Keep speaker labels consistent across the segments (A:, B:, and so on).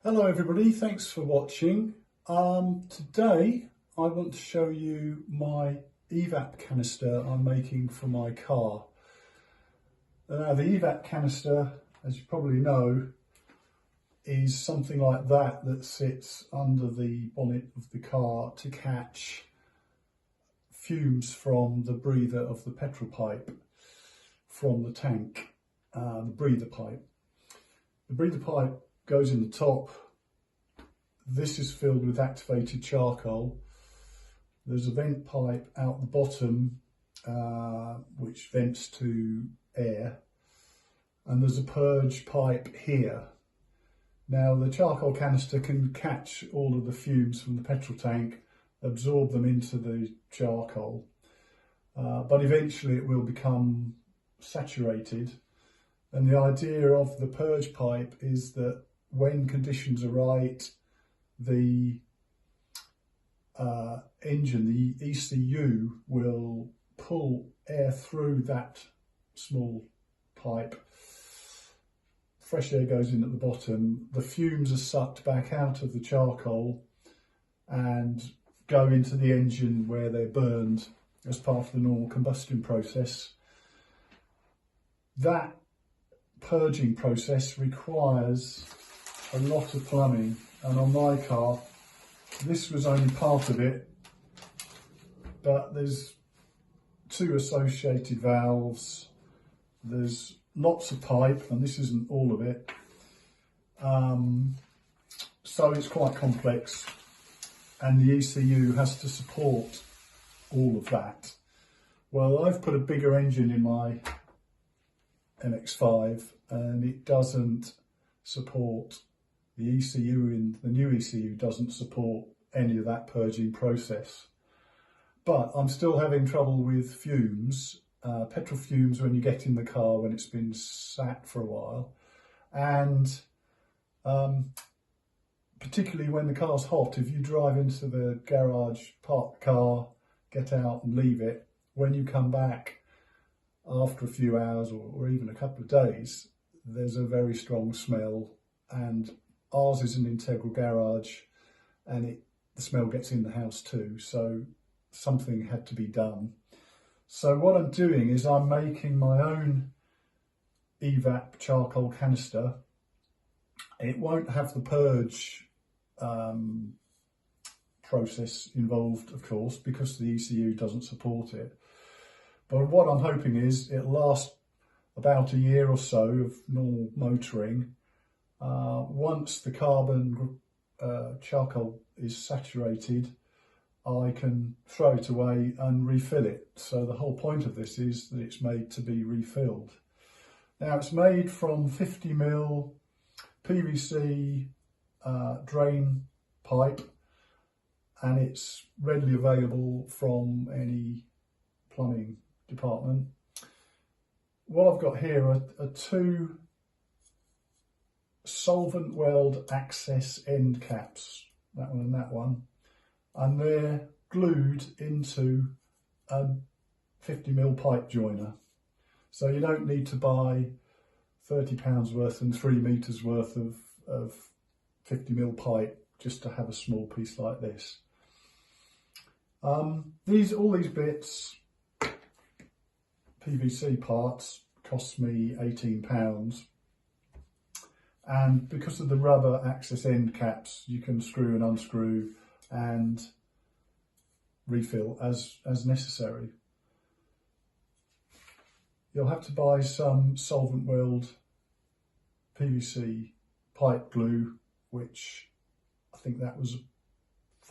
A: Hello everybody, thanks for watching. Today I want to show you my evap canister I'm making for my car. Now the evap canister, as you probably know, is something like that sits under the bonnet of the car to catch fumes from the breather of the petrol pipe from the tank, the breather pipe. The breather pipe goes in the top. This is filled with activated charcoal. There's a vent pipe out the bottom which vents to air, and there's a purge pipe here. Now the charcoal canister can catch all of the fumes from the petrol tank, absorb them into the charcoal, but eventually it will become saturated. And the idea of the purge pipe is that when conditions are right, the engine, the ECU, will pull air through that small pipe. Fresh air goes in at the bottom, the fumes are sucked back out of the charcoal and go into the engine where they're burned as part of the normal combustion process. That purging process requires a lot of plumbing, and on my car this was only part of it, but there's two associated valves, there's lots of pipe, and this isn't all of it, so it's quite complex, and the ECU has to support all of that. Well, I've put a bigger engine in my MX-5 and it doesn't support the ECU, in the new ECU doesn't support any of that purging process. But I'm still having trouble with fumes, petrol fumes when you get in the car when it's been sat for a while, and particularly when the car's hot. If you drive into the garage, park the car, get out and leave it, when you come back after a few hours or even a couple of days, there's a very strong smell, and ours is an integral garage and the smell gets in the house too, so something had to be done. So what I'm doing is I'm making my own evap charcoal canister. It won't have the purge process involved, of course, because the ECU doesn't support it. But what I'm hoping is it'll last about a year or so of normal motoring. Once the carbon charcoal is saturated, I can throw it away and refill it. So the whole point of this is that it's made to be refilled. Now it's made from 50mm PVC drain pipe, and it's readily available from any plumbing department. What I've got here are two solvent weld access end caps, that one, and they're glued into a 50mm pipe joiner. So you don't need to buy £30 worth and 3 meters worth of 50mm pipe just to have a small piece like this. All these bits, PVC parts, cost me £18, and because of the rubber access end caps, you can screw and unscrew and refill as necessary. You'll have to buy some solvent weld PVC pipe glue, which I think that was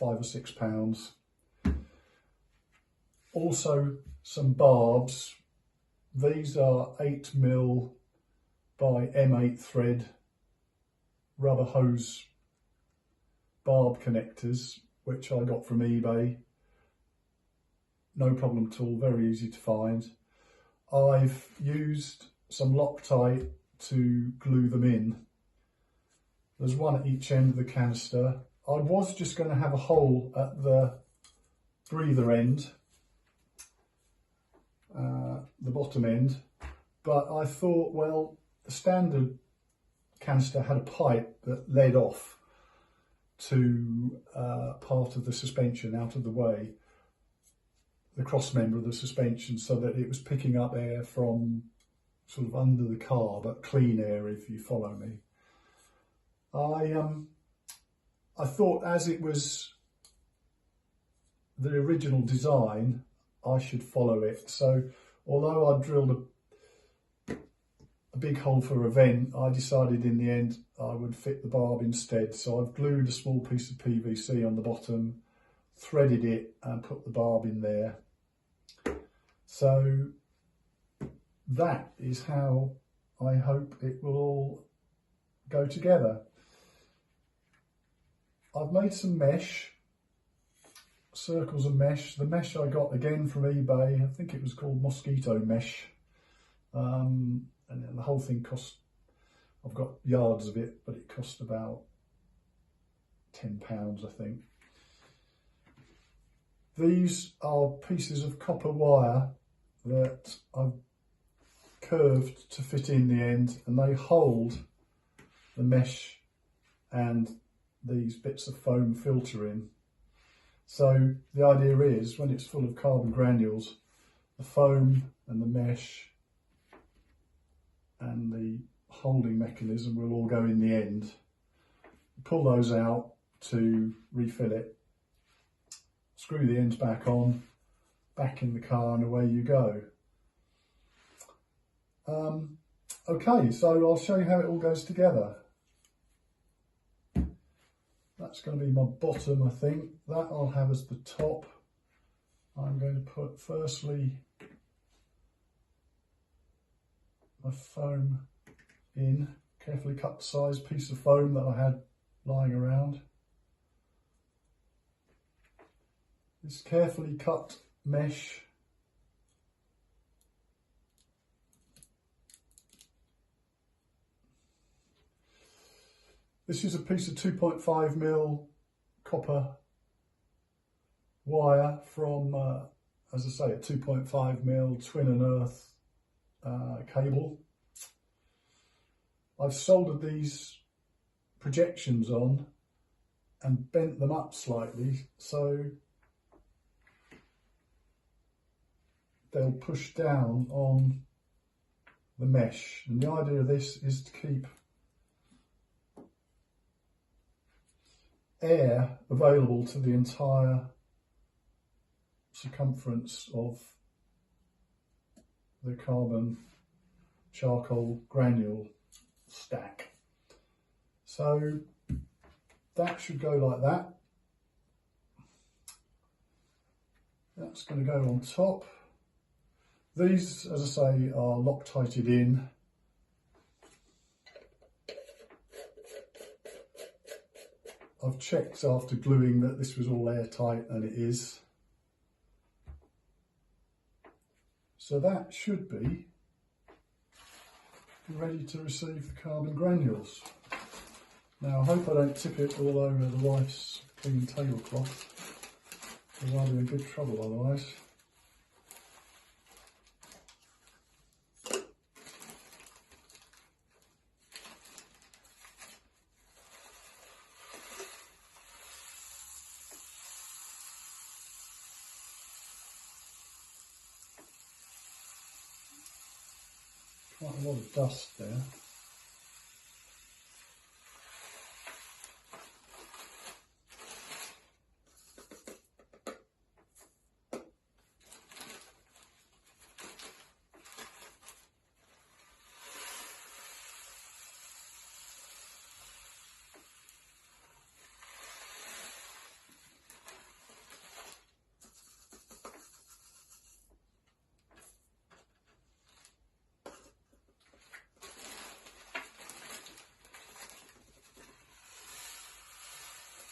A: £5 or £6. Also some barbs. These are 8mm by M8 thread rubber hose barb connectors, which I got from eBay. No problem at all, very easy to find. I've used some Loctite to glue them in. There's one at each end of the canister. I was just going to have a hole at the breather end, the bottom end, but I thought, well, the standard canister had a pipe that led off, to part of the suspension out of the way, the cross member of the suspension, so that it was picking up air from sort of under the car, but clean air, if you follow me. I thought, as it was the original design, I should follow it. So although I drilled a big hole for a vent, I decided in the end I would fit the barb instead. So I've glued a small piece of PVC on the bottom, threaded it and put the barb in there. So that is how I hope it will all go together. I've made some mesh, circles of mesh. The mesh I got again from eBay, I think it was called mosquito mesh. And then the whole thing cost, I've got yards of it, but it cost about £10, I think. These are pieces of copper wire that I've curved to fit in the end, and they hold the mesh and these bits of foam filter in. So the idea is, when it's full of carbon granules, the foam and the mesh and the holding mechanism will all go in the end. Pull those out to refill it, screw the ends back on, back in the car, and away you go. Okay, so I'll show you how it all goes together. That's going to be my bottom, I think. That I'll have as the top. I'm going to put firstly my foam in, carefully cut size piece of foam that I had lying around. This carefully cut mesh This is a piece of 2.5mm copper wire from, as I say, a 2.5mm twin and earth cable. I've soldered these projections on and bent them up slightly so they'll push down on the mesh, and the idea of this is to keep air available to the entire circumference of the carbon charcoal granule stack. So that should go like that. That's going to go on top. These, as I say, are Loctited in. I've checked after gluing that this was all airtight, and it is. So that should be ready to receive the carbon granules. Now I hope I don't tip it all over the wife's clean tablecloth, because I'll be in big trouble otherwise. Quite a lot of dust there.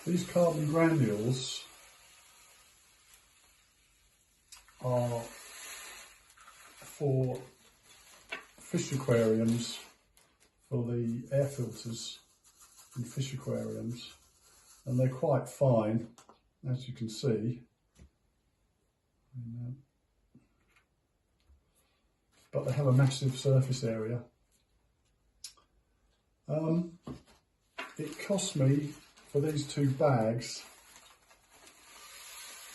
A: These carbon granules are for fish aquariums, for the air filters in fish aquariums, and they're quite fine, as you can see. But they have a massive surface area. It cost me for these 2 bags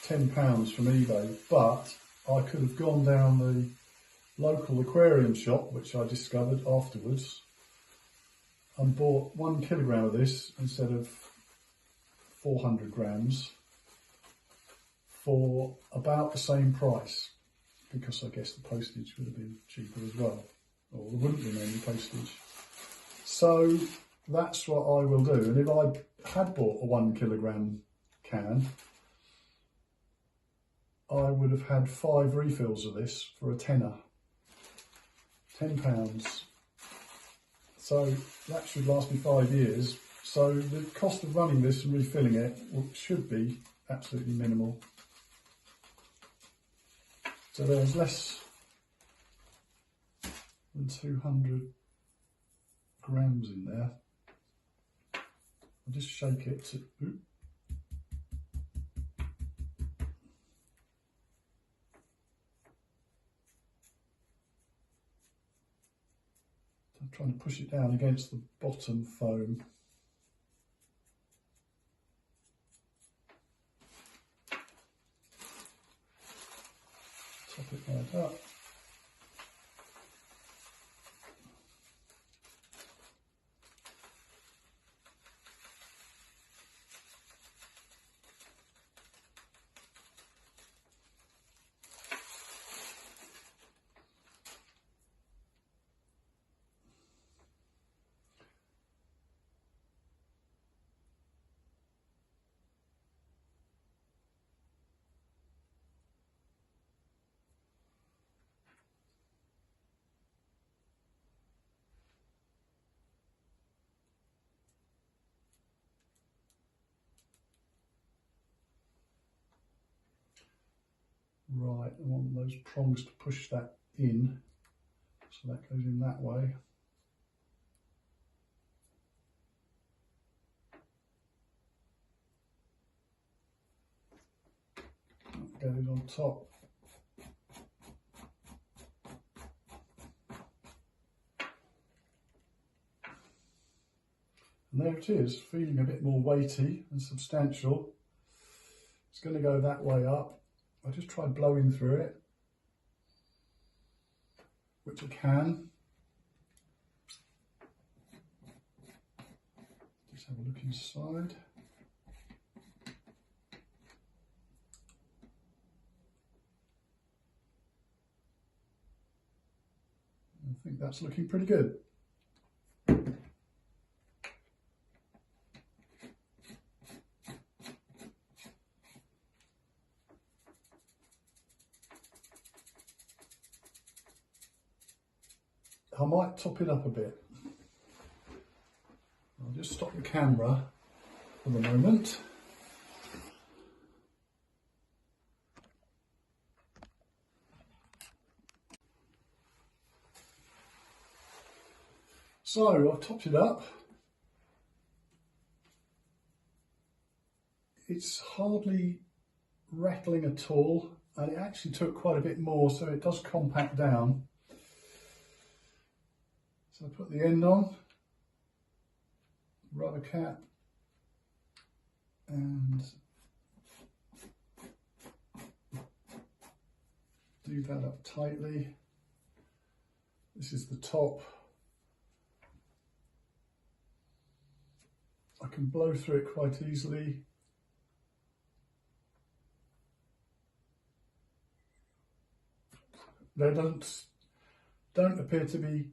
A: £10 from eBay, but I could have gone down the local aquarium shop, which I discovered afterwards, and bought 1 kilogram of this instead of 400 grams for about the same price, because I guess the postage would have been cheaper as well, or there wouldn't be any postage. So that's what I will do. And if I had bought a 1 kilogram can, I would have had 5 refills of this for a tenner, £10. So that should last me 5 years. So the cost of running this and refilling it should be absolutely minimal. So there's less than 200 grams in there. I'll just shake it to, I'm trying to push it down against the bottom foam. Top it right up. Right, I want those prongs to push that in, so that goes in that way. That goes on top. And there it is, feeling a bit more weighty and substantial. It's going to go that way up. I just try blowing through it, which I can. Just have a look inside. I think that's looking pretty good. I might top it up a bit. I'll just stop the camera for the moment. So I've topped it up. It's hardly rattling at all, and it actually took quite a bit more, so it does compact down. So I put the end on, rubber cap, and do that up tightly. This is the top. I can blow through it quite easily. There don't appear to be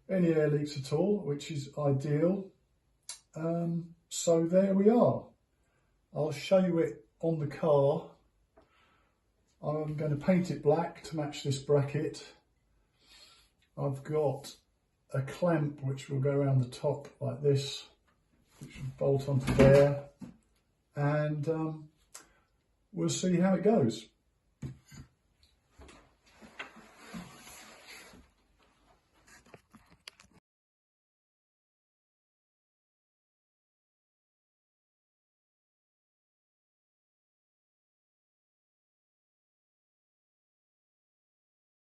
A: any air leaks at all, which is ideal. So there we are. I'll show you it on the car. I'm going to paint it black to match this bracket. I've got a clamp which will go around the top like this, which will bolt onto there, and we'll see how it goes.